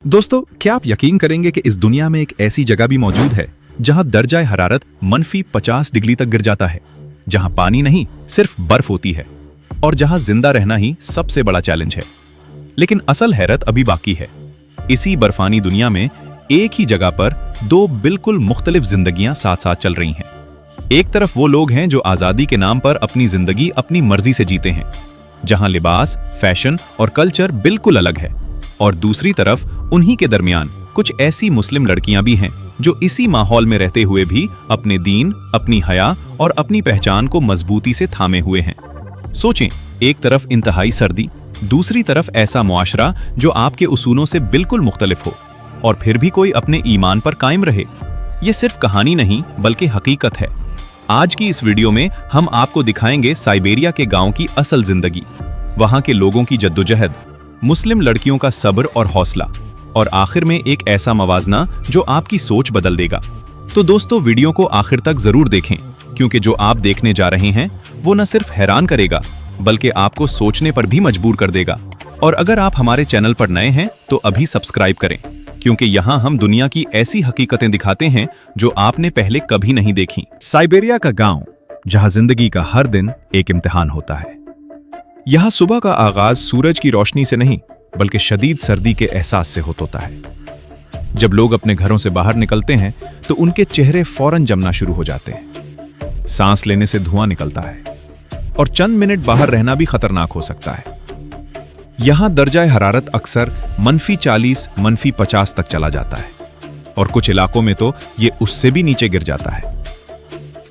दोस्तों, क्या आप यकीन करेंगे कि इस दुनिया में एक ऐसी जगह भी मौजूद है जहां दर्जा हरारत -50 डिग्री तक गिर जाता है, जहां पानी नहीं सिर्फ बर्फ होती है और जहां जिंदा रहना ही सबसे बड़ा चैलेंज है। लेकिन असल हैरत अभी बाकी है। इसी बर्फानी दुनिया में एक ही जगह पर दो बिल्कुल मुख्तलिफ जिंदगियां साथ साथ चल रही हैं। एक तरफ वो लोग हैं जो आजादी के नाम पर अपनी जिंदगी अपनी मर्जी से जीते हैं, जहां लिबास, फैशन और कल्चर बिल्कुल अलग है, और दूसरी तरफ उन्हीं के दरमियान कुछ ऐसी मुस्लिम लड़कियां भी हैं जो इसी माहौल में रहते हुए भी अपने दीन, अपनी हया और अपनी पहचान को मजबूती से थामे हुए हैं। सोचें, एक तरफ इंतहाई सर्दी, दूसरी तरफ ऐसा मुआशरा जो आपके उसूलों से बिल्कुल मुख्तलिफ हो, और फिर भी कोई अपने ईमान पर कायम रहे। ये सिर्फ कहानी नहीं बल्कि हकीकत है। आज की इस वीडियो में हम आपको दिखाएंगे साइबेरिया के गांव की असल जिंदगी, वहां के लोगों की जद्दोजहद, मुस्लिम लड़कियों का सब्र और हौसला, और आखिर में एक ऐसा मवाजना जो आपकी सोच बदल देगा। तो दोस्तों, वीडियो को आखिर तक जरूर देखें, क्योंकि जो आप देखने जा रहे हैं वो न सिर्फ हैरान करेगा बल्कि आपको सोचने पर भी मजबूर कर देगा। और अगर आप हमारे चैनल पर नए हैं तो अभी सब्सक्राइब करें, क्योंकि यहाँ हम दुनिया की ऐसी हकीकतें दिखाते हैं जो आपने पहले कभी नहीं देखी। साइबेरिया का गांव, जहां जिंदगी का हर दिन एक इम्तिहान होता है। यहाँ सुबह का आगाज सूरज की रोशनी से नहीं बल्कि शदीद सर्दी के एहसास से होता है। जब लोग अपने घरों से बाहर निकलते हैं तो उनके चेहरे फौरन जमना शुरू हो जाते हैं। सांस लेने से धुआं निकलता है और चंद मिनट बाहर रहना भी खतरनाक हो सकता है। यहां दर्जा हरारत अक्सर -40, -50 तक चला जाता है, और कुछ इलाकों में तो ये उससे भी नीचे गिर जाता है।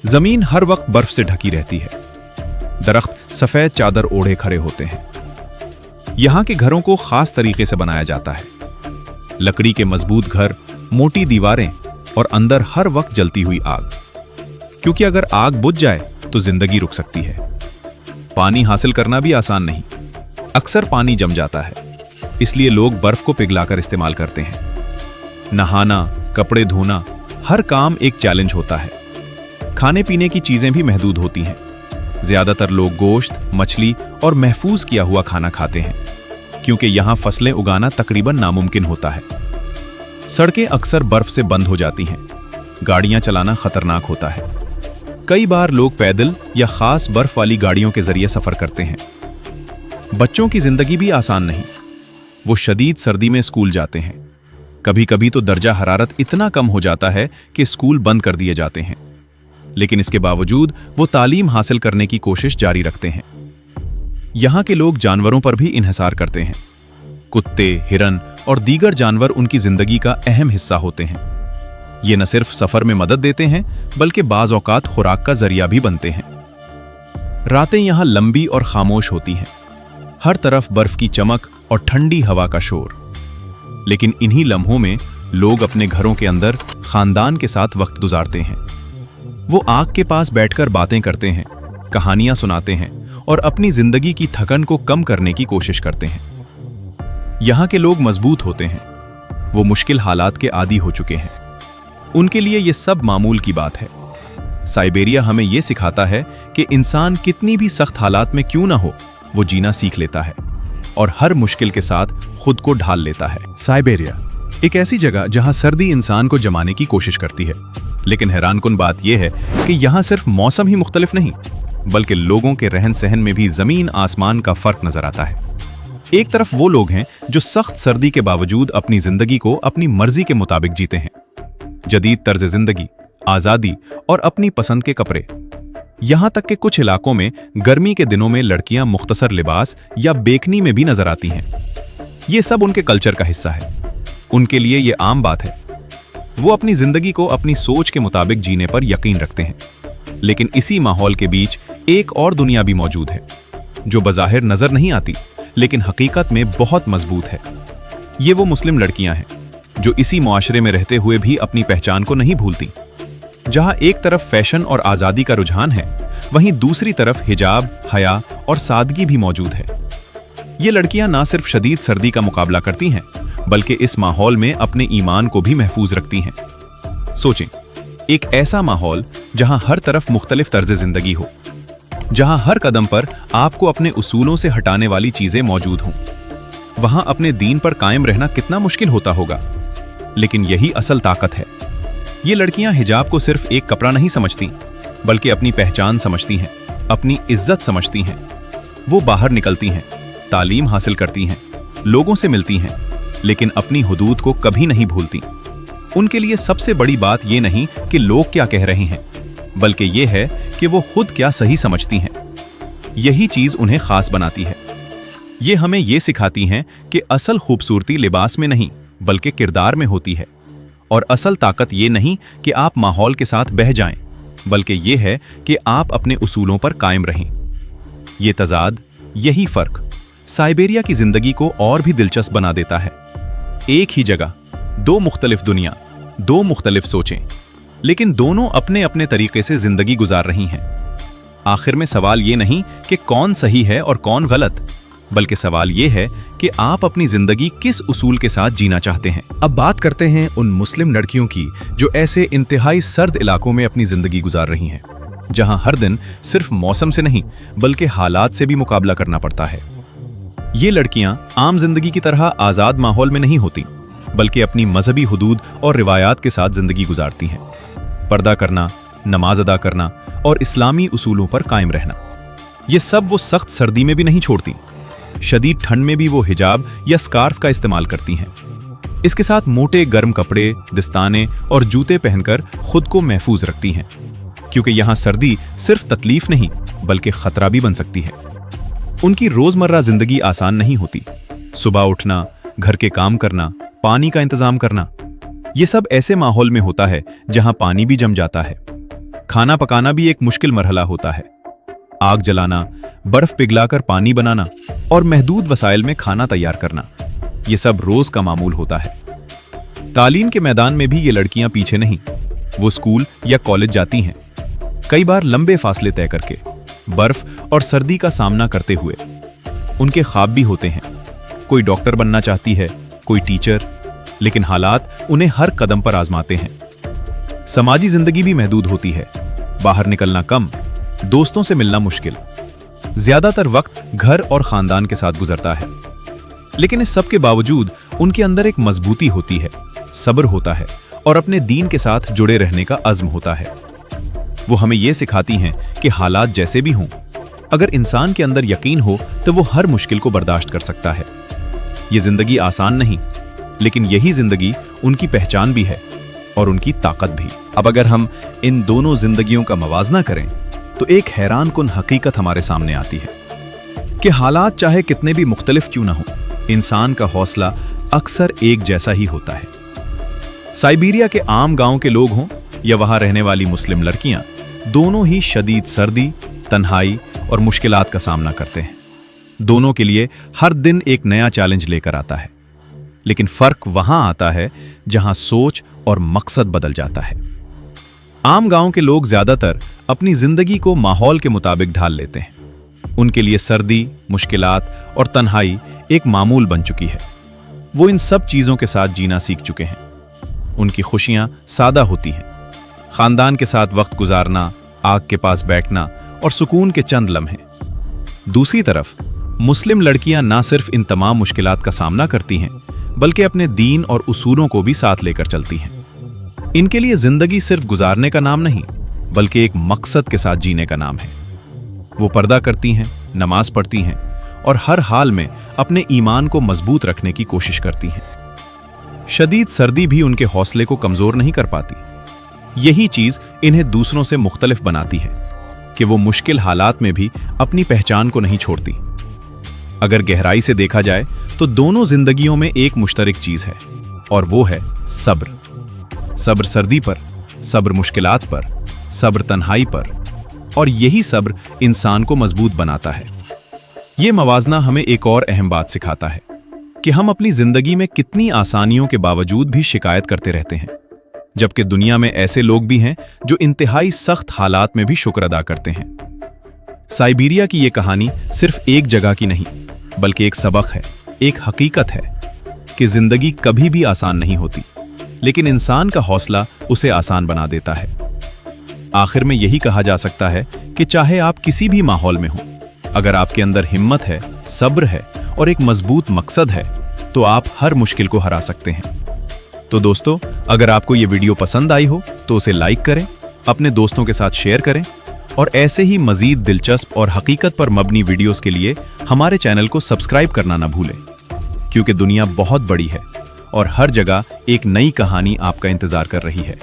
जमीन हर वक्त बर्फ से ढकी रहती है। दरख्त सफेद चादर ओढ़े खड़े होते हैं। यहां के घरों को खास तरीके से बनाया जाता है। लकड़ी के मजबूत घर, मोटी दीवारें और अंदर हर वक्त जलती हुई आग, क्योंकि अगर आग बुझ जाए तो जिंदगी रुक सकती है। पानी हासिल करना भी आसान नहीं, अक्सर पानी जम जाता है, इसलिए लोग बर्फ को पिघलाकर इस्तेमाल करते हैं। नहाना, कपड़े धोना, हर काम एक चैलेंज होता है। खाने पीने की चीजें भी महदूद होती हैं। ज्यादातर लोग गोश्त, मछली और महफूज किया हुआ खाना खाते हैं, क्योंकि यहां फसलें उगाना तकरीबन नामुमकिन होता है। सड़कें अक्सर बर्फ से बंद हो जाती हैं। गाड़ियां चलाना खतरनाक होता है। कई बार लोग पैदल या खास बर्फ वाली गाड़ियों के जरिए सफर करते हैं। बच्चों की जिंदगी भी आसान नहीं। वो शदीद सर्दी में स्कूल जाते हैं। कभी कभी तो दर्जा हरारत इतना कम हो जाता है कि स्कूल बंद कर दिए जाते हैं, लेकिन इसके बावजूद वो तालीम हासिल करने की कोशिश जारी रखते हैं। यहां के लोग जानवरों पर भी इन्हिसार करते हैं। कुत्ते, हिरन और दीगर जानवर उनकी जिंदगी का अहम हिस्सा होते हैं। ये न सिर्फ सफर में मदद देते हैं बल्कि बाज औकात खुराक का जरिया भी बनते हैं। रातें यहां लंबी और खामोश होती हैं। हर तरफ बर्फ की चमक और ठंडी हवा का शोर, लेकिन इन्हीं लम्हों में लोग अपने घरों के अंदर खानदान के साथ वक्त गुजारते हैं। वो आग के पास बैठकर बातें करते हैं, कहानियां सुनाते हैं और अपनी जिंदगी की थकन को कम करने की कोशिश करते हैं। यहां के लोग मजबूत होते हैं। वो मुश्किल हालात के आदी हो चुके हैं। उनके लिए ये सब मामूल की बात है। साइबेरिया हमें ये सिखाता है कि इंसान कितनी भी सख्त हालात में क्यों ना हो, वो जीना सीख लेता है और हर मुश्किल के साथ खुद को ढाल लेता है। साइबेरिया एक ऐसी जगह जहां सर्दी इंसान को जमाने की कोशिश करती है, लेकिन हैरानकुन बात यह है कि यहां सिर्फ मौसम ही मुख्तलिफ नहीं बल्कि लोगों के रहन सहन में भी जमीन आसमान का फर्क नजर आता है। एक तरफ वो लोग हैं जो सख्त सर्दी के बावजूद अपनी जिंदगी को अपनी मर्जी के मुताबिक जीते हैं। जदीद तर्ज जिंदगी, आजादी और अपनी पसंद के कपड़े। यहां तक कि कुछ इलाकों में गर्मी के दिनों में लड़कियां मुख्तसर लिबास या बेकनी में भी नजर आती हैं। ये सब उनके कल्चर का हिस्सा है। उनके लिए ये आम बात है। वो अपनी जिंदगी को अपनी सोच के मुताबिक जीने पर यकीन रखते हैं। लेकिन इसी माहौल के बीच एक और दुनिया भी मौजूद है, जो बज़ाहिर नजर नहीं आती लेकिन हकीकत में बहुत मजबूत है। ये वो मुस्लिम लड़कियां हैं जो इसी मुआशरे में रहते हुए भी अपनी पहचान को नहीं भूलती। जहां एक तरफ फैशन और आजादी का रुझान है, वहीं दूसरी तरफ हिजाब, हया और सादगी भी मौजूद है। ये लड़कियां ना सिर्फ शदीद सर्दी का मुकाबला करती हैं बल्कि इस माहौल में अपने ईमान को भी महफूज रखती हैं। सोचें, एक ऐसा माहौल जहां हर तरफ मुख्तलिफ तर्ज जिंदगी हो, जहां हर कदम पर आपको अपने उसूलों से हटाने वाली चीजें मौजूद हों, वहां अपने दीन पर कायम रहना कितना मुश्किल होता होगा। लेकिन यही असल ताकत है। ये लड़कियां हिजाब को सिर्फ एक कपड़ा नहीं समझती, बल्कि अपनी पहचान समझती हैं, अपनी इज्जत समझती हैं। वो बाहर निकलती हैं, तालीम हासिल करती हैं, लोगों से मिलती हैं, लेकिन अपनी हुदूद को कभी नहीं भूलती। उनके लिए सबसे बड़ी बात ये नहीं कि लोग क्या कह रहे हैं, बल्कि ये है कि वो खुद क्या सही समझती हैं। यही चीज उन्हें खास बनाती है। ये हमें ये सिखाती हैं कि असल खूबसूरती लिबास में नहीं, बल्कि किरदार में होती है। और असल ताकत ये नहीं कि आप माहौल के साथ बह जाएं, बल्कि ये है कि आप अपने उसूलों पर कायम रहें। ये तजाद, यही फर्क साइबेरिया की जिंदगी को और भी दिलचस्प बना देता है। एक ही जगह, दो मुख्तलिफ दुनिया, दो मुख्तलिफ सोचें, लेकिन दोनों अपने अपने तरीके से जिंदगी गुजार रही हैं। आखिर में सवाल ये नहीं कि कौन सही है और कौन गलत, बल्कि सवाल ये है कि आप अपनी जिंदगी किस उसूल के साथ जीना चाहते हैं। अब बात करते हैं उन मुस्लिम लड़कियों की जो ऐसे इंतहाई सर्द इलाकों में अपनी जिंदगी गुजार रही हैं, जहां हर दिन सिर्फ मौसम से नहीं बल्कि हालात से भी मुकाबला करना पड़ता है। ये लड़कियां आम जिंदगी की तरह आज़ाद माहौल में नहीं होती, बल्कि अपनी मजहबी हुदूद और रिवायात के साथ जिंदगी गुजारती हैं। पर्दा करना, नमाज अदा करना और इस्लामी उसूलों पर कायम रहना, ये सब वो सख्त सर्दी में भी नहीं छोड़ती। शदीद ठंड में भी वो हिजाब या स्कार्फ का इस्तेमाल करती हैं। इसके साथ मोटे गर्म कपड़े, दस्ताने और जूते पहनकर खुद को महफूज रखती हैं, क्योंकि यहाँ सर्दी सिर्फ तकलीफ नहीं बल्कि खतरा भी बन सकती है। उनकी रोजमर्रा जिंदगी आसान नहीं होती। सुबह उठना, घर के काम करना, पानी का इंतजाम करना, ये सब ऐसे माहौल में होता है जहां पानी भी जम जाता है। खाना पकाना भी एक मुश्किल मरहला होता है। आग जलाना, बर्फ पिघलाकर पानी बनाना और महदूद वसाइल में खाना तैयार करना, ये सब रोज का मामूल होता है। तालीम के मैदान में भी ये लड़कियां पीछे नहीं। वो स्कूल या कॉलेज जाती हैं, कई बार लंबे फासले तय करके, बर्फ और सर्दी का सामना करते हुए। उनके ख्वाब भी होते हैं। कोई डॉक्टर बनना चाहती है, कोई टीचर, लेकिन हालात उन्हें हर कदम पर आजमाते हैं। समाजी जिंदगी भी महदूद होती है। बाहर निकलना कम, दोस्तों से मिलना मुश्किल, ज्यादातर वक्त घर और खानदान के साथ गुजरता है। लेकिन इस सब के बावजूद उनके अंदर एक मजबूती होती है, सब्र होता है और अपने दीन के साथ जुड़े रहने का अज़्म होता है। वो हमें ये सिखाती हैं कि हालात जैसे भी हों, अगर इंसान के अंदर यकीन हो तो वो हर मुश्किल को बर्दाश्त कर सकता है। ये जिंदगी आसान नहीं, लेकिन यही जिंदगी उनकी पहचान भी है और उनकी ताकत भी। अब अगर हम इन दोनों जिंदगियों का मवाजना करें तो एक हैरानकुन हकीकत हमारे सामने आती है कि हालात चाहे कितने भी मुख्तलिफ क्यों ना हो, इंसान का हौसला अक्सर एक जैसा ही होता है। साइबेरिया के आम गांव के लोग हों या वहां रहने वाली मुस्लिम लड़कियां, दोनों ही शदीद सर्दी, तन्हाई और मुश्किलात का सामना करते हैं। दोनों के लिए हर दिन एक नया चैलेंज लेकर आता है। लेकिन फर्क वहां आता है जहां सोच और मकसद बदल जाता है। आम गांव के लोग ज्यादातर अपनी जिंदगी को माहौल के मुताबिक ढाल लेते हैं। उनके लिए सर्दी, मुश्किलात और तन्हाई एक मामूल बन चुकी है। वो इन सब चीजों के साथ जीना सीख चुके हैं। उनकी खुशियां सादा होती हैं, खानदान के साथ वक्त गुजारना, आग के पास बैठना और सुकून के चंद लम्हे। दूसरी तरफ मुस्लिम लड़कियां ना सिर्फ इन तमाम मुश्किलात का सामना करती हैं, बल्कि अपने दीन और उसूलों को भी साथ लेकर चलती हैं। इनके लिए जिंदगी सिर्फ गुजारने का नाम नहीं, बल्कि एक मकसद के साथ जीने का नाम है। वो पर्दा करती हैं, नमाज पढ़ती हैं और हर हाल में अपने ईमान को मजबूत रखने की कोशिश करती हैं। शदीद सर्दी भी उनके हौसले को कमजोर नहीं कर पाती। यही चीज इन्हें दूसरों से मुख्तलिफ बनाती है कि वो मुश्किल हालात में भी अपनी पहचान को नहीं छोड़ती। अगर गहराई से देखा जाए तो दोनों जिंदगियों में एक मुश्तरक चीज है, और वो है सब्र। सब्र सर्दी पर, सब्र मुश्किलात पर, सब्र तन्हाई पर, और यही सब्र इंसान को मजबूत बनाता है। ये मवाजना हमें एक और अहम बात सिखाता है कि हम अपनी जिंदगी में कितनी आसानियों के बावजूद भी शिकायत करते रहते हैं, जबकि दुनिया में ऐसे लोग भी हैं जो इंतहाई सख्त हालात में भी शुक्र अदा करते हैं। साइबेरिया की ये कहानी सिर्फ एक जगह की नहीं, बल्कि एक सबक है, एक हकीकत है कि जिंदगी कभी भी आसान नहीं होती, लेकिन इंसान का हौसला उसे आसान बना देता है। आखिर में यही कहा जा सकता है कि चाहे आप किसी भी माहौल में हो, अगर आपके अंदर हिम्मत है, सब्र है और एक मजबूत मकसद है तो आप हर मुश्किल को हरा सकते हैं। तो दोस्तों, अगर आपको ये वीडियो पसंद आई हो तो उसे लाइक करें, अपने दोस्तों के साथ शेयर करें और ऐसे ही मजीद दिलचस्प और हकीकत पर मबनी वीडियोस के लिए हमारे चैनल को सब्सक्राइब करना ना भूलें, क्योंकि दुनिया बहुत बड़ी है और हर जगह एक नई कहानी आपका इंतजार कर रही है।